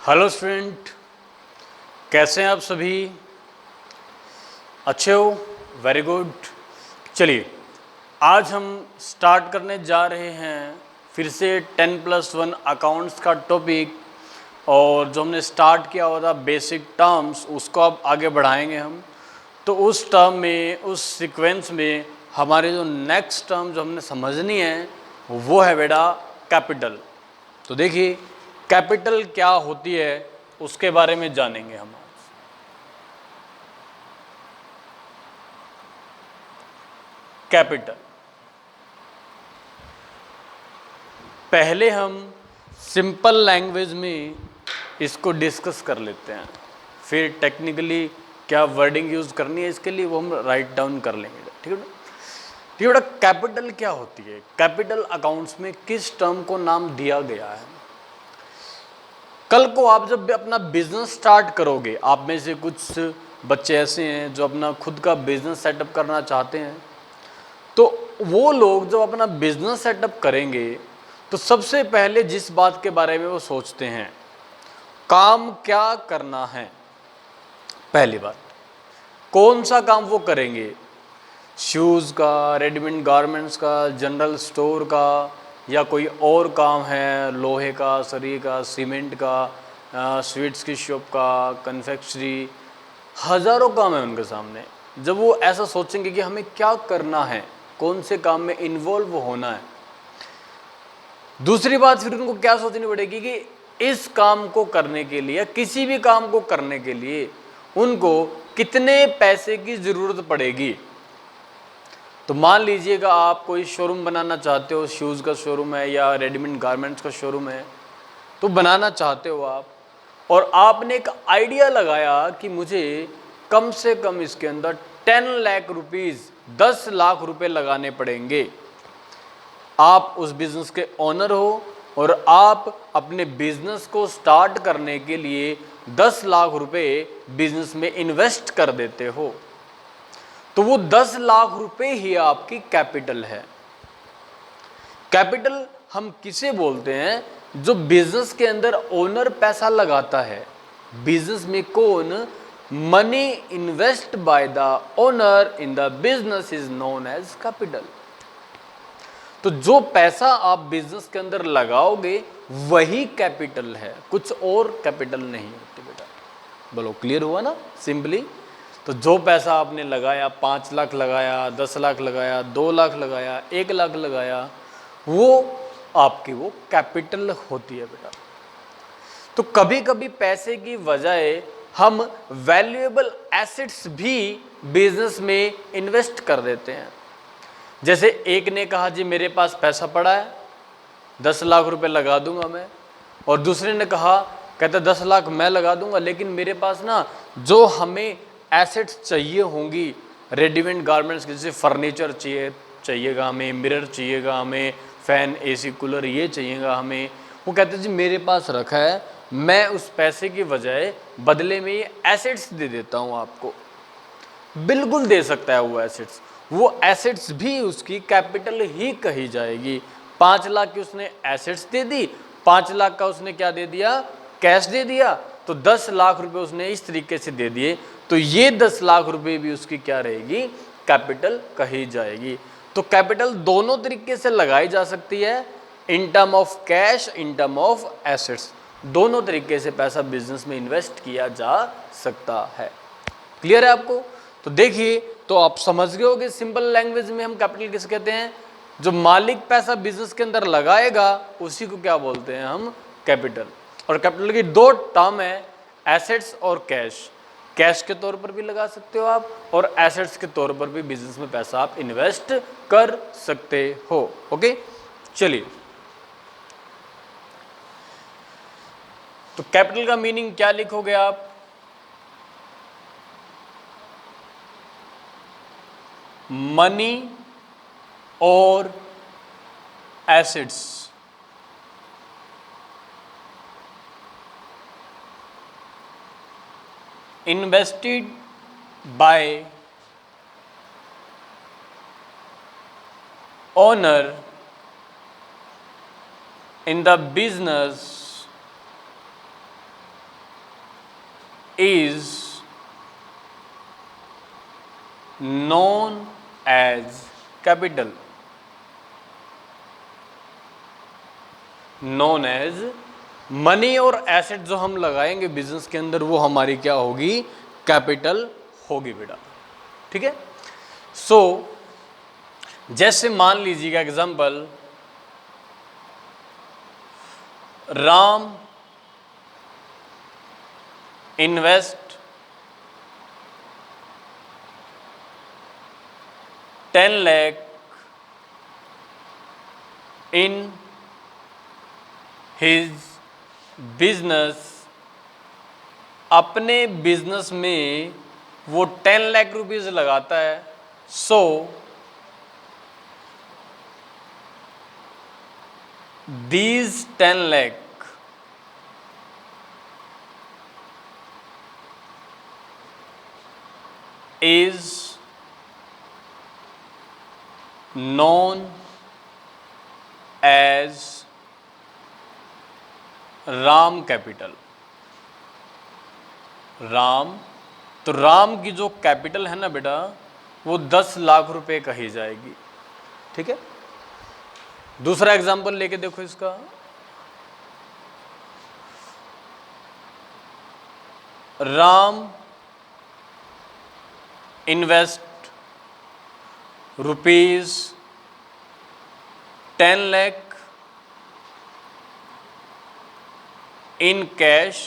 Hello student, कैसे हैं आप सभी? अच्छे हो? Very good. चलिए, आज हम स्टार्ट करने जा रहे हैं फिर से 10+1 अकाउंट्स का टॉपिक। और जो हमने स्टार्ट किया हुआ था बेसिक टर्म्स, उसको अब आगे बढ़ाएंगे हम। तो उस टर्म में, उस सीक्वेंस में हमारे जो नेक्स्ट टर्म जो हमने समझनी है वो है बेटा कैपिटल। तो देखिए, कैपिटल क्या होती है उसके बारे में जानेंगे हम आज। कैपिटल, पहले हम सिंपल लैंग्वेज में इसको डिस्कस कर लेते हैं, फिर टेक्निकली क्या वर्डिंग यूज करनी है इसके लिए वो हम राइट डाउन कर लेंगे। ठीक है बेटा, कैपिटल क्या होती है? कैपिटल अकाउंट्स में किस टर्म को नाम दिया गया है? कल को आप जब भी अपना बिजनेस स्टार्ट करोगे, आप में से कुछ बच्चे ऐसे हैं जो अपना खुद का बिजनेस सेटअप करना चाहते हैं, तो वो लोग जब अपना बिजनेस सेटअप करेंगे तो सबसे पहले जिस बात के बारे में वो सोचते हैं, काम क्या करना है। पहली बात, कौन सा काम वो करेंगे? शूज़ का, रेडीमेड गारमेंट्स का, जनरल स्टोर का, या कोई और काम है, लोहे का, सरिये का, सीमेंट का, स्वीट्स की शॉप का, कन्फेक्शनरी, हज़ारों काम है उनके सामने। जब वो ऐसा सोचेंगे कि हमें क्या करना है, कौन से काम में इन्वॉल्व होना है, दूसरी बात फिर उनको क्या सोचनी पड़ेगी कि इस काम को करने के लिए, किसी भी काम को करने के लिए उनको कितने पैसे की ज़रूरत पड़ेगी। तो मान लीजिएगा आप कोई शोरूम बनाना चाहते हो, शूज़ का शोरूम है या रेडीमेड गारमेंट्स का शोरूम है, तो बनाना चाहते हो आप, और आपने एक आइडिया लगाया कि मुझे कम से कम इसके अंदर 10 लाख रुपीज़, 10 लाख रुपए लगाने पड़ेंगे। आप उस बिज़नेस के ओनर हो और आप अपने बिज़नेस को स्टार्ट करने के लिए 10 लाख रुपए बिज़नेस में इन्वेस्ट कर देते हो, तो वो 10 लाख रुपए ही आपकी कैपिटल है। कैपिटल हम किसे बोलते हैं? जो बिजनेस के अंदर ओनर पैसा लगाता है। बिजनेस में कौन? Money invest by the owner in the business is known as capital. तो जो पैसा आप बिजनेस के अंदर लगाओगे वही कैपिटल है, कुछ और कैपिटल नहीं होती बेटा। बोलो, क्लियर हुआ ना? सिंपली, तो जो पैसा आपने लगाया, 5 लाख लगाया, 10 लाख लगाया, 2 लाख लगाया, 1 लाख लगाया, वो आपकी वो कैपिटल होती है बेटा। तो कभी कभी पैसे की बजाय हम वैल्यूएबल एसेट्स भी बिजनेस में इन्वेस्ट कर देते हैं। जैसे एक ने कहा जी मेरे पास पैसा पड़ा है, 10 लाख रुपए लगा दूंगा मैं, और दूसरे ने कहा, कहता 10 लाख मैं लगा दूंगा, लेकिन मेरे पास ना जो हमें एसेट्स चाहिए होंगी, रेडीमेड गारमेंट्स जैसे फर्नीचर चाहिएगा हमें, मिरर चाहिएगा हमें, फ़ैन, एसी, कूलर ये चाहिएगा हमें, वो कहते जी मेरे पास रखा है, मैं उस पैसे की बजाय बदले में ये एसेट्स दे देता हूँ आपको। बिल्कुल दे सकता है वो एसेट्स, वो एसेट्स भी उसकी कैपिटल ही कही जाएगी। 5 लाख की उसने एसेट्स दे दी, 5 लाख का उसने क्या दे दिया? कैश दे दिया, तो 10 लाख रुपए उसने इस तरीके से दे दिए, तो ये 10 लाख रुपए भी उसकी क्या रहेगी? कैपिटल कही जाएगी। तो कैपिटल दोनों तरीके से लगाई जा सकती है, in term of cash, in term of assets, दोनों तरीके से पैसा बिजनेस में इन्वेस्ट किया जा सकता है। क्लियर है आपको? तो देखिए, तो आप समझ गए होगे सिंपल लैंग्वेज में हम कैपिटल किसे कहते हैं। जो मालिक पैसा बिजनेस के अंदर लगाएगा उसी को क्या बोलते हैं हम? कैपिटल। और कैपिटल की 2 टर्म है, एसेट्स और कैश। कैश के तौर पर भी लगा सकते हो आप, और एसेट्स के तौर पर भी बिजनेस में पैसा आप इन्वेस्ट कर सकते हो। ओके, चलिए, तो कैपिटल का मीनिंग क्या लिखोगे आप? मनी और assets invested by owner in the business is known as capital, known as money और एसेट जो हम लगाएंगे बिजनेस के अंदर वो हमारी क्या होगी, कैपिटल होगी बेटा। ठीक है। सो जैसे मान लीजिएगा example, Ram invest 10 lakh in his business, अपने बिजनेस में वो 10 लाख रुपीज लगाता है। सो these 10 lakh is known as Ram capital. Ram, तो राम की जो कैपिटल है ना बेटा वो 10 लाख रुपए कही जाएगी। ठीक है। दूसरा एग्जांपल लेके देखो इसका, Ram invest rupees 10 lakh in cash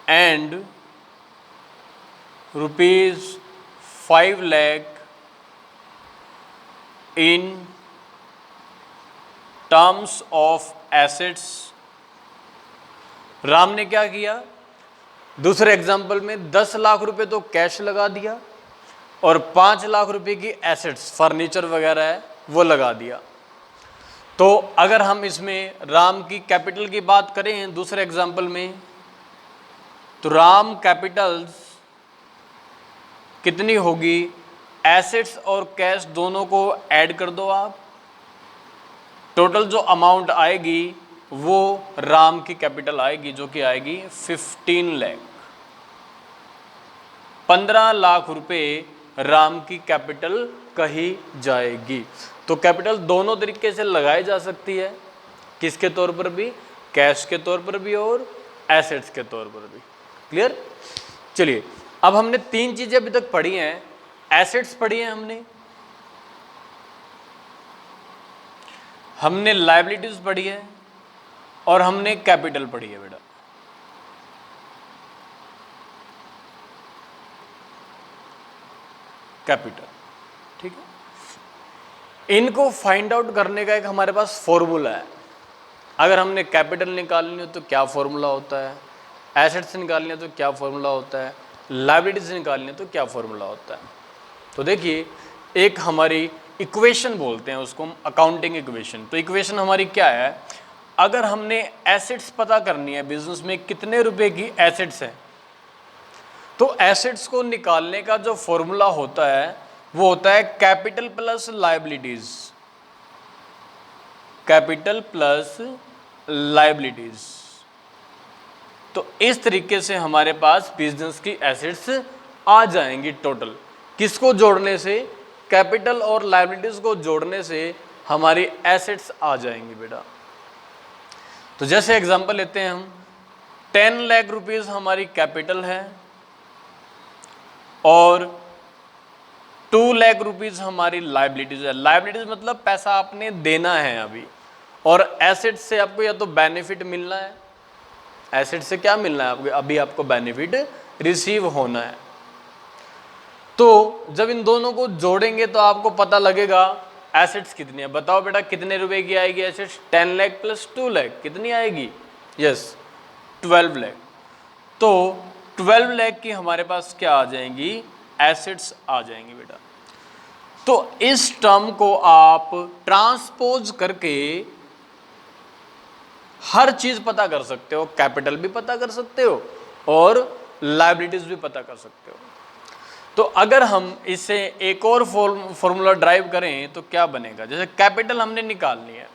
and rupees 5 lakh in terms of assets. Ram ने क्या किया, दूसरे एग्जांपल में 10 लाख रुपए तो कैश लगा दिया और 5 लाख रुपए की एसेट्स, फर्नीचर वगैरह है वो लगा दिया। तो अगर हम इसमें राम की कैपिटल की बात करें दूसरे एग्जांपल में, तो राम कैपिटल्स कितनी होगी, एसेट्स और कैश दोनों को ऐड कर दो आप, टोटल जो अमाउंट आएगी वो राम की कैपिटल आएगी जो कि आएगी 15 लाख। 15 लाख रुपए राम की कैपिटल कही जाएगी। तो कैपिटल दोनों तरीके से लगाई जा सकती है, किसके तौर पर भी, कैश के तौर पर भी और एसेट्स के तौर पर भी। क्लियर। चलिए अब हमने 3 चीजें अभी तक पढ़ी हैं, एसेट्स पढ़ी हैं हमने लायबिलिटीज पढ़ी है और हमने कैपिटल पढ़ी है बेटा। कैपिटल, ठीक है। इनको फाइंड आउट करने का एक हमारे पास फॉर्मूला है। अगर हमने कैपिटल निकालनी हो तो क्या फॉर्मूला होता है, एसेट्स निकालनी है तो क्या फॉर्मूला होता है, लायबिलिटीज निकालनी है तो क्या फॉर्मूला होता है। तो देखिए एक हमारी इक्वेशन बोलते हैं उसको हम, अकाउंटिंग इक्वेशन। तो इक्वेशन हमारी क्या है, अगर हमने एसेट्स पता करनी है बिजनेस में कितने रुपए की एसेट्स है, तो एसेट्स को निकालने का जो फॉर्मूला होता है वो होता है capital plus liabilities. Capital plus liabilities. तो इस तरीके से हमारे पास बिजनेस की एसेट्स आ जाएंगी टोटल। किसको जोड़ने से, कैपिटल और लायबिलिटीज को जोड़ने से हमारी एसेट्स आ जाएंगी बेटा। तो जैसे एग्जांपल लेते हैं हम, 10 लाख रुपीस हमारी कैपिटल है और 2 लाख रुपीस हमारी लायबिलिटीज है। लायबिलिटीज मतलब पैसा आपने देना है अभी, और एसेट से आपको या तो बेनिफिट मिलना है, एसेट से क्या मिलना है आपको, अभी आपको बेनिफिट रिसीव होना है। तो जब इन दोनों को जोड़ेंगे तो आपको पता लगेगा एसेट्स कितनी है। बताओ बेटा कितने रुपए की आएगी एसेट्स, 10 लाख प्लस 2 लाख कितनी आएगी, यस 12 लाख। तो 12 लाख की हमारे पास क्या आ जाएंगी, एसेट्स आ जाएंगी बेटा। तो इस टर्म को आप ट्रांसपोज करके हर चीज पता कर सकते हो, कैपिटल भी पता कर सकते हो और लायबिलिटीज भी पता कर सकते हो। तो अगर हम इसे एक और फॉर्मूला ड्राइव करें तो क्या बनेगा, जैसे कैपिटल हमने निकालनी है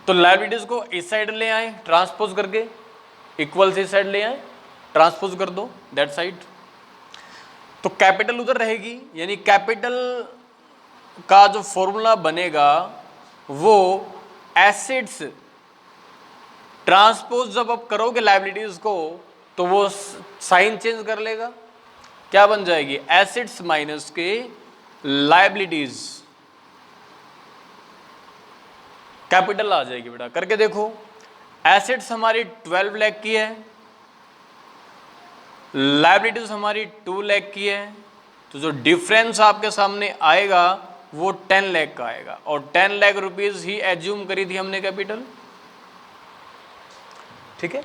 तो लायबिलिटीज को इस साइड ले आए ट्रांसपोज करके, इक्वल से साइड ले आए, ट्रांसपोज कर दो दैट साइड, तो कैपिटल उधर रहेगी, यानी कैपिटल का जो फॉर्मूला बनेगा वो एसेट्स ट्रांसपोज जब आप करोगे लायबिलिटीज को तो वो साइन चेंज कर लेगा, क्या बन जाएगी, एसेट्स माइनस के लायबिलिटीज, कैपिटल आ जाएगी बेटा। करके देखो, एसेट्स हमारी 12 लाख की है, लायबिलिटीज हमारी 2 लाख की है, तो जो डिफरेंस आपके सामने आएगा वो 10 लाख का आएगा, और 10 लाख रुपीज ही एज्यूम करी थी हमने कैपिटल। ठीक है,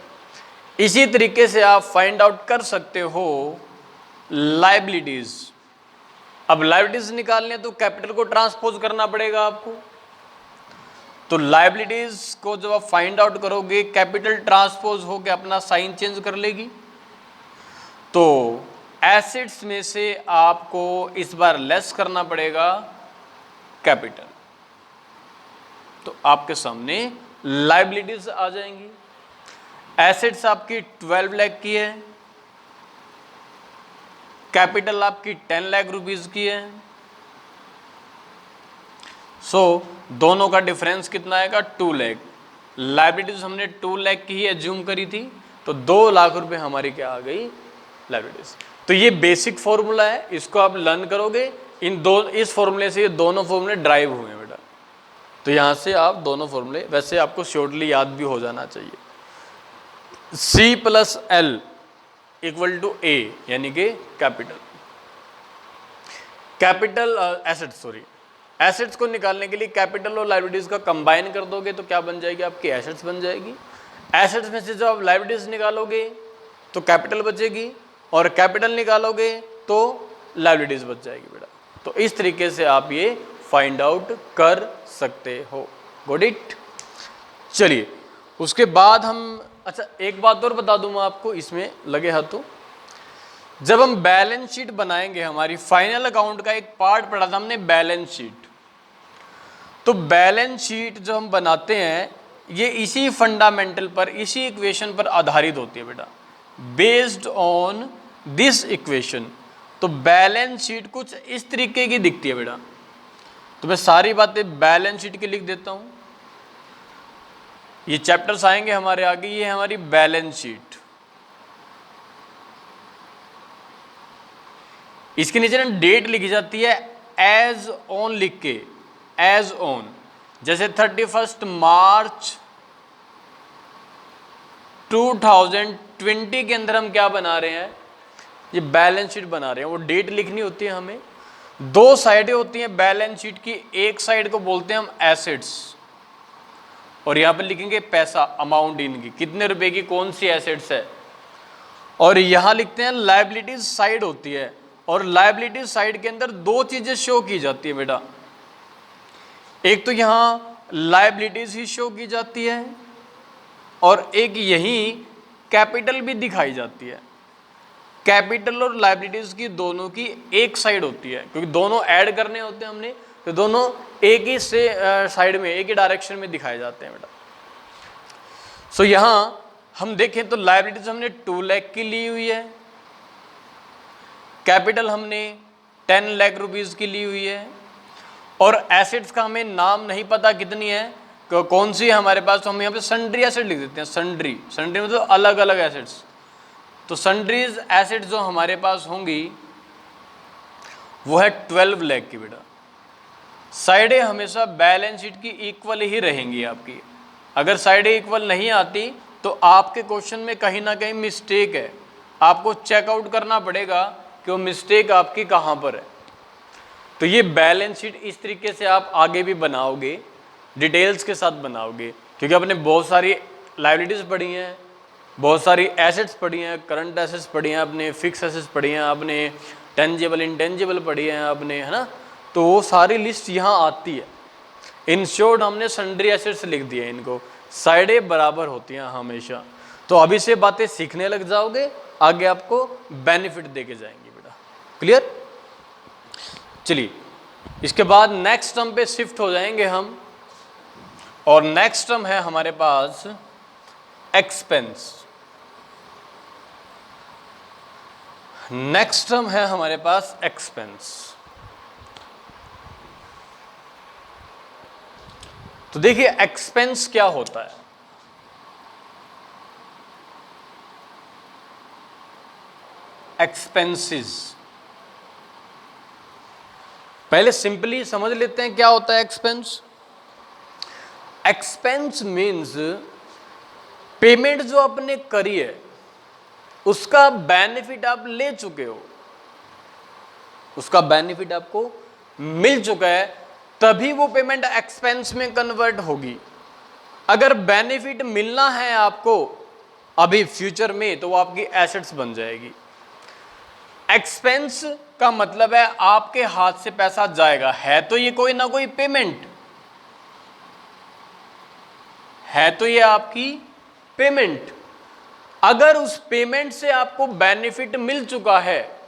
इसी तरीके से आप फाइंड आउट कर सकते हो लायबिलिटीज। अब लायबिलिटीज निकालने तो कैपिटल को ट्रांसपोज करना पड़ेगा आपको, तो लायबिलिटीज को जब आप फाइंड आउट करोगे कैपिटल ट्रांसपोज होकर अपना साइन चेंज कर लेगी, तो एसेट्स में से आपको इस बार लेस करना पड़ेगा कैपिटल, तो आपके सामने लायबिलिटीज आ जाएंगी। एसेट्स आपकी 12 लाख की है, कैपिटल आपकी 10 लाख रुपीज की है, सो दोनों का डिफरेंस कितना आएगा, 2 लाख। लायबिलिटीज हमने 2 लाख की ही एज्यूम करी थी, तो 2 लाख रुपए हमारी क्या आ गई, लायबिलिटीज। तो ये बेसिक फॉर्मूला है, इसको आप लर्न करोगे, इस फॉर्मूले से ये दोनों फॉर्मूले ड्राइव हुए हैं बेटा, तो यहां से आप दोनों फॉर्मूले, वैसे आपको शॉर्टली याद भी हो जाना चाहिए। C plus L equal to A, यानी कि कैपिटल एसेट्स को निकालने के लिए कैपिटल और लायबिलिटीज का कंबाइन कर दोगे तो क्या बन जाएगी, आपकी एसेट्स बन जाएगी। एसेट्स में से जब आप लायबिलिटीज निकालोगे तो कैपिटल बचेगी, और कैपिटल निकालोगे तो लायबिलिटीज बच जाएगी बेटा। तो इस तरीके से आप ये फाइंड आउट कर सकते हो। Got it. चलिए उसके बाद हम, अच्छा एक बात और बता दूं मैं आपको, इसमें लगे हाथों, जब हम बैलेंस शीट बनाएंगे, हमारी फाइनल अकाउंट का एक पार्ट पढ़ा था हमने बैलेंस शीट, तो बैलेंस शीट जो हम बनाते हैं ये इसी फंडामेंटल पर, इसी इक्वेशन पर आधारित होती है बेटा, बेस्ड ऑन दिस इक्वेशन। तो बैलेंस शीट कुछ इस तरीके की दिखती है बेटा, तो मैं सारी बातें बैलेंस शीट की लिख देता हूं, ये चैप्टर्स आएंगे हमारे आगे, ये हमारी बैलेंस शीट। इसके नीचे ना डेट लिखी जाती है एज ऑन लिख के, एज ऑन, जैसे 31 मार्च 2020 के अंदर हम क्या बना रहे हैं, ये बैलेंस शीट बना रहे हैं, वो डेट लिखनी होती है हमें। 2 साइडें होती हैं बैलेंस शीट की, एक साइड को बोलते हैं हम एसेट्स, और यहां पर लिखेंगे पैसा, अमाउंट इनकी, कितने रुपए की कौन सी एसेट्स है, और यहां लिखते हैं लायबिलिटीज साइड होती है, और लायबिलिटीज साइड के अंदर 2 चीजें शो की जाती है बेटा, एक तो यहां लायबिलिटीज ही शो की जाती है, और एक यहीं कैपिटल भी दिखाई जाती है। कैपिटल और लायबिलिटीज की दोनों की एक साइड होती है, क्योंकि दोनों ऐड करने होते हैं हमने, तो दोनों एक ही से साइड में, एक ही डायरेक्शन में दिखाए जाते हैं बेटा। सो यहां हम देखें तो लायबिलिटीज हमने 2 लाख की ली हुई है, कैपिटल हमने 10 लाख रुपीज की ली हुई है, और एसेट्स का हमें नाम नहीं पता कितनी है, कौन सी है हमारे पास, तो हम यहाँ पे सन्ड्री एसेट लिख देते हैं। सन्ड्री मतलब अलग अलग एसेट्स, तो सन्ड्रीज एसेट्स जो हमारे पास होंगी वो है 12 लाख की बेटा। साइडें हमेशा बैलेंस शीट की इक्वल ही रहेंगी आपकी, अगर साइडें इक्वल नहीं आती तो आपके क्वेश्चन में कहीं ना कहीं मिस्टेक है, आपको चेकआउट करना पड़ेगा कि वो मिस्टेक आपकी कहाँ पर है। तो ये बैलेंस शीट इस तरीके से आप आगे भी बनाओगे, डिटेल्स के साथ बनाओगे, क्योंकि आपने बहुत सारी लायबिलिटीज़ पढ़ी हैं, बहुत सारी एसेट्स पढ़ी हैं, करंट एसेट्स पढ़ी हैं आपने, फिक्स एसेट्स पढ़ी हैं आपने, टेंजिबल इंटेंजिबल पढ़ी हैं आपने, है ना, तो वो सारी लिस्ट यहाँ आती है। इन शॉर्ट हमने सन्ड्री एसेट्स लिख दिए, इनको साइडें बराबर होती हैं हमेशा। तो अभी से बातें सीखने लग जाओगे, आगे आपको बेनिफिट देके जाएंगे बेटा। क्लियर। चलिए इसके बाद नेक्स्ट टर्म पे शिफ्ट हो जाएंगे हम, और नेक्स्ट टर्म है हमारे पास एक्सपेंस। नेक्स्ट टर्म है हमारे पास एक्सपेंस। तो देखिए एक्सपेंस क्या होता है। एक्सपेंसेस, पहले सिंपली समझ लेते हैं क्या होता है एक्सपेंस। एक्सपेंस मीन्स पेमेंट जो आपने करी है उसका बेनिफिट आप ले चुके हो, उसका बेनिफिट आपको मिल चुका है, तभी वो पेमेंट एक्सपेंस में कन्वर्ट होगी। अगर बेनिफिट मिलना है आपको अभी फ्यूचर में तो वो आपकी एसेट्स बन जाएगी। एक्सपेंस का मतलब है आपके हाथ से पैसा जाएगा, है तो ये कोई ना कोई पेमेंट, है तो ये आपकी पेमेंट। अगर उस पेमेंट से आपको बेनिफिट मिल चुका है,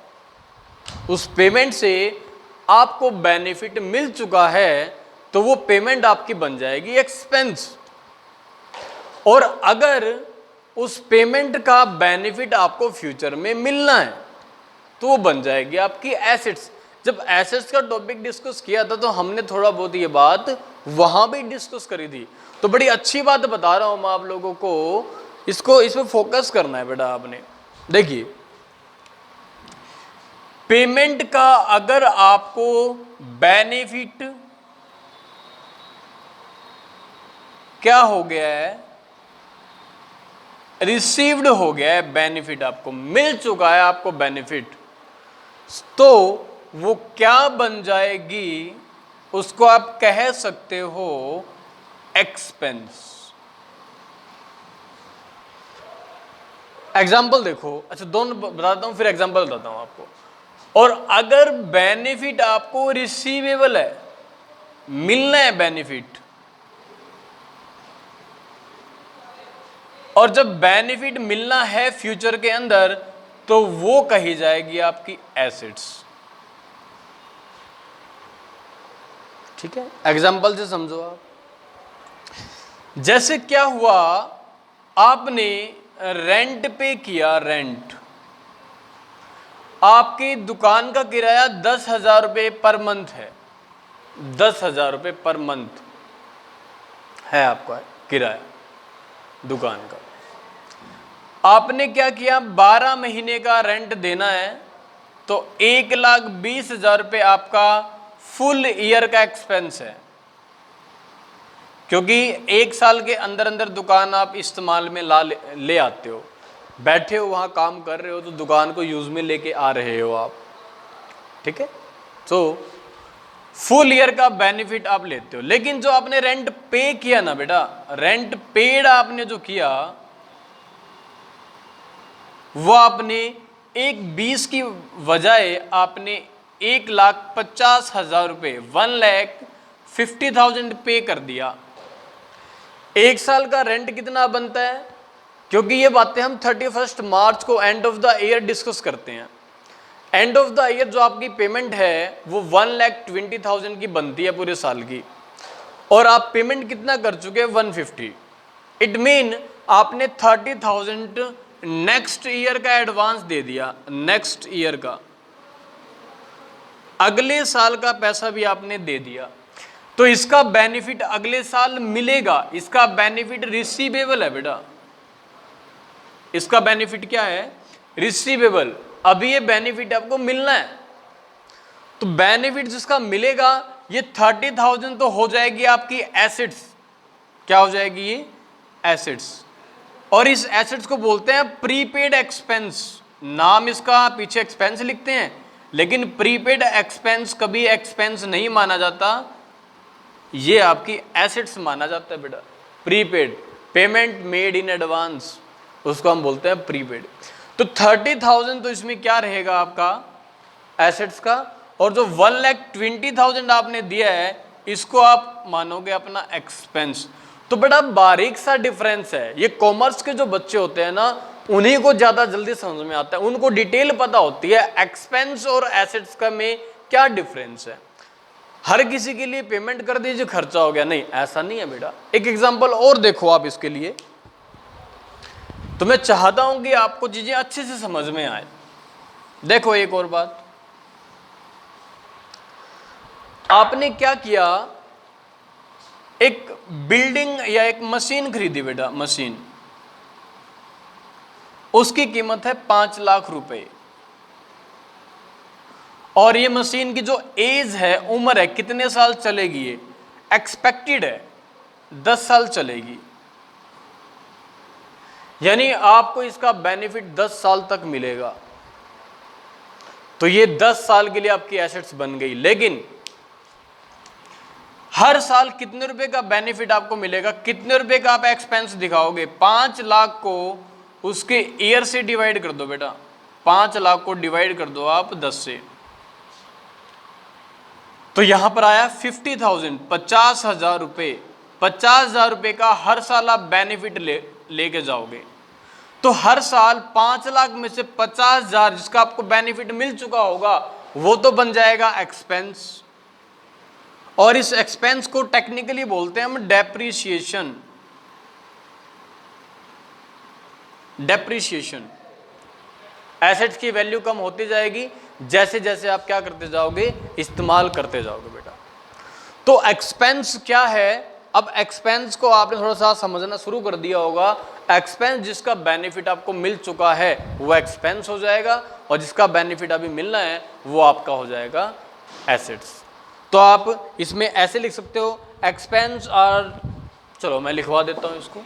उस पेमेंट से आपको बेनिफिट मिल चुका है तो वो पेमेंट आपकी बन जाएगी एक्सपेंस। और अगर उस पेमेंट का बेनिफिट आपको फ्यूचर में मिलना है तो वो बन जाएगी आपकी एसेट्स। जब एसेट्स का टॉपिक डिस्कस किया था तो हमने थोड़ा बहुत ये बात वहां भी डिस्कस करी थी। तो बड़ी अच्छी बात बता रहा हूं मैं आप लोगों को, इसमें फोकस करना है बेटा आपने। देखिए पेमेंट का अगर आपको बेनिफिट क्या हो गया है, रिसीव्ड हो गया है, बेनिफिट आपको मिल चुका है, आपको बेनिफिट, तो वो क्या बन जाएगी, उसको आप कह सकते हो एक्सपेंस। एग्जाम्पल देखो, अच्छा दोनों बताता हूं फिर एग्जाम्पल बताता हूं आपको। और अगर बेनिफिट आपको रिसीवेबल है, मिलना है बेनिफिट, और जब बेनिफिट मिलना है फ्यूचर के अंदर तो वो कही जाएगी आपकी एसेट्स। ठीक है, एग्जाम्पल से समझो आप। जैसे क्या हुआ, आपने रेंट पे किया, रेंट, आपकी दुकान का किराया 10,000 रुपये पर मंथ है, 10,000 रुपये पर मंथ है आपका किराया दुकान का। आपने क्या किया, 12 महीने का रेंट देना है तो 1,20,000 रुपये आपका फुल ईयर का एक्सपेंस है, क्योंकि एक साल के अंदर अंदर दुकान आप इस्तेमाल में ले आते हो, बैठे हो वहां काम कर रहे हो तो दुकान को यूज में लेके आ रहे हो आप। ठीक है, तो फुल ईयर का बेनिफिट आप लेते हो। लेकिन जो आपने रेंट पे किया ना बेटा, रेंट पेड आपने जो किया वो आपने 1,20,000 की बजाय आपने 1,50,000 रुपये, 1,50,000 पे कर दिया। एक साल का रेंट कितना बनता है, क्योंकि ये बातें हम 31 मार्च को end of the year discuss करते हैं। एंड ऑफ द ईयर जो आपकी पेमेंट है वो 1,20,000 की बनती है पूरे साल की, और आप पेमेंट कितना कर चुके हैं, 150। इट मीन आपने 30,000 नेक्स्ट ईयर का एडवांस दे दिया, नेक्स्ट ईयर का, अगले साल का पैसा भी आपने दे दिया, तो इसका बेनिफिट अगले साल मिलेगा। इसका बेनिफिट रिसीवेबल है बेटा, इसका बेनिफिट क्या है, रिसीवेबल। अभी ये बेनिफिट आपको मिलना है, तो बेनिफिट जिसका मिलेगा ये 30,000 तो हो जाएगी आपकी एसेट्स। क्या हो जाएगी ये, एसेट्स। और इस एसेट्स को बोलते हैं प्रीपेड एक्सपेंस। नाम इसका पीछे एक्सपेंस लिखते हैं, लेकिन प्रीपेड एक्सपेंस कभी एक्सपेंस नहीं माना जाता, ये आपकी एसेट्स माना जाता है बेटा। Prepaid, payment made in advance, उसको हम बोलते हैं प्रीपेड। तो 30,000 तो इसमें क्या रहेगा आपका, एसेट्स का, और जो 1,20,000 आपने दिया है इसको आप मानोगे अपना एक्सपेंस। तो बेटा बारीक सा डिफरेंस है, ये कॉमर्स के जो बच्चे होते हैं ना उन्हीं को ज्यादा जल्दी समझ में आता है, उनको डिटेल पता होती है एक्सपेंस और एसेट्स का में क्या डिफरेंस है। हर किसी के लिए पेमेंट कर दीजिए खर्चा हो गया, नहीं, ऐसा नहीं है बेटा। एक एग्जांपल और देखो आप इसके लिए, तो मैं चाहता हूं कि आपको चीजें अच्छे से समझ में आए। देखो एक और बात, आपने क्या किया, एक बिल्डिंग या एक मशीन खरीदी बेटा, मशीन, उसकी कीमत है 5 लाख रुपए, और ये मशीन की जो एज है, उम्र है, कितने साल चलेगी, ये एक्सपेक्टेड है 10 साल चलेगी, यानी आपको इसका बेनिफिट 10 साल तक मिलेगा। तो ये 10 साल के लिए आपकी एसेट्स बन गई। लेकिन हर साल कितने रुपए का बेनिफिट आपको मिलेगा, कितने रुपए का आप एक्सपेंस दिखाओगे, 5 लाख को उसके ईयर से डिवाइड कर दो बेटा, 5 लाख को डिवाइड कर दो आप 10 से, तो यहां पर आया 50,000, 50,000 रुपए, 50,000 रुपए का हर साल आप बेनिफिट लेके जाओगे। तो हर साल 5 लाख में से 50,000 जिसका आपको बेनिफिट मिल चुका होगा, वो तो बन जाएगा एक्सपेंस, और इस एक्सपेंस को टेक्निकली बोलते हैं हम डेप्रिसिएशन। डेप्रिसिएशन, एसेट्स की वैल्यू कम होती जाएगी जैसे जैसे आप क्या करते जाओगे, इस्तेमाल करते जाओगे बेटा। तो एक्सपेंस क्या है, अब एक्सपेंस को आपने थोड़ा सा समझना शुरू कर दिया होगा। एक्सपेंस जिसका बेनिफिट आपको मिल चुका है वो एक्सपेंस हो जाएगा, और जिसका बेनिफिट अभी मिलना है वो आपका हो जाएगा एसेट्स। तो आप इसमें ऐसे लिख सकते हो, एक्सपेंस आर, चलो मैं लिखवा देता हूं इसको,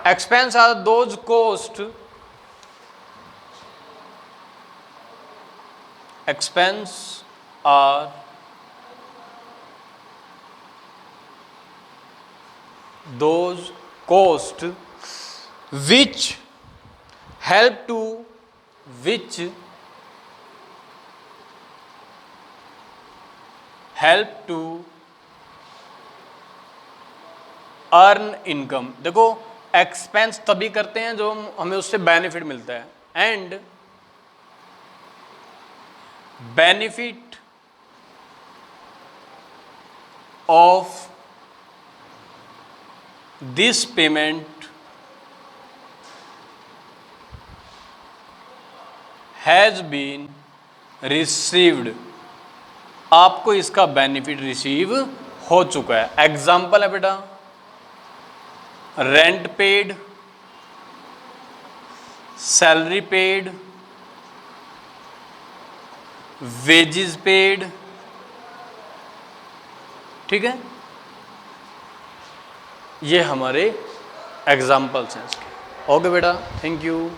expense are those cost, expense are those cost which help to earn income। देखो एक्सपेंस तभी करते हैं जो हमें उससे बेनिफिट मिलता है, and benefit of this payment has been received, आपको इसका बेनिफिट रिसीव हो चुका है। एग्जाम्पल है बेटा, rent paid, salary paid, wages paid, ठीक है, ये हमारे एग्जाम्पल्स हैं इसके। ओके बेटा, थैंक यू।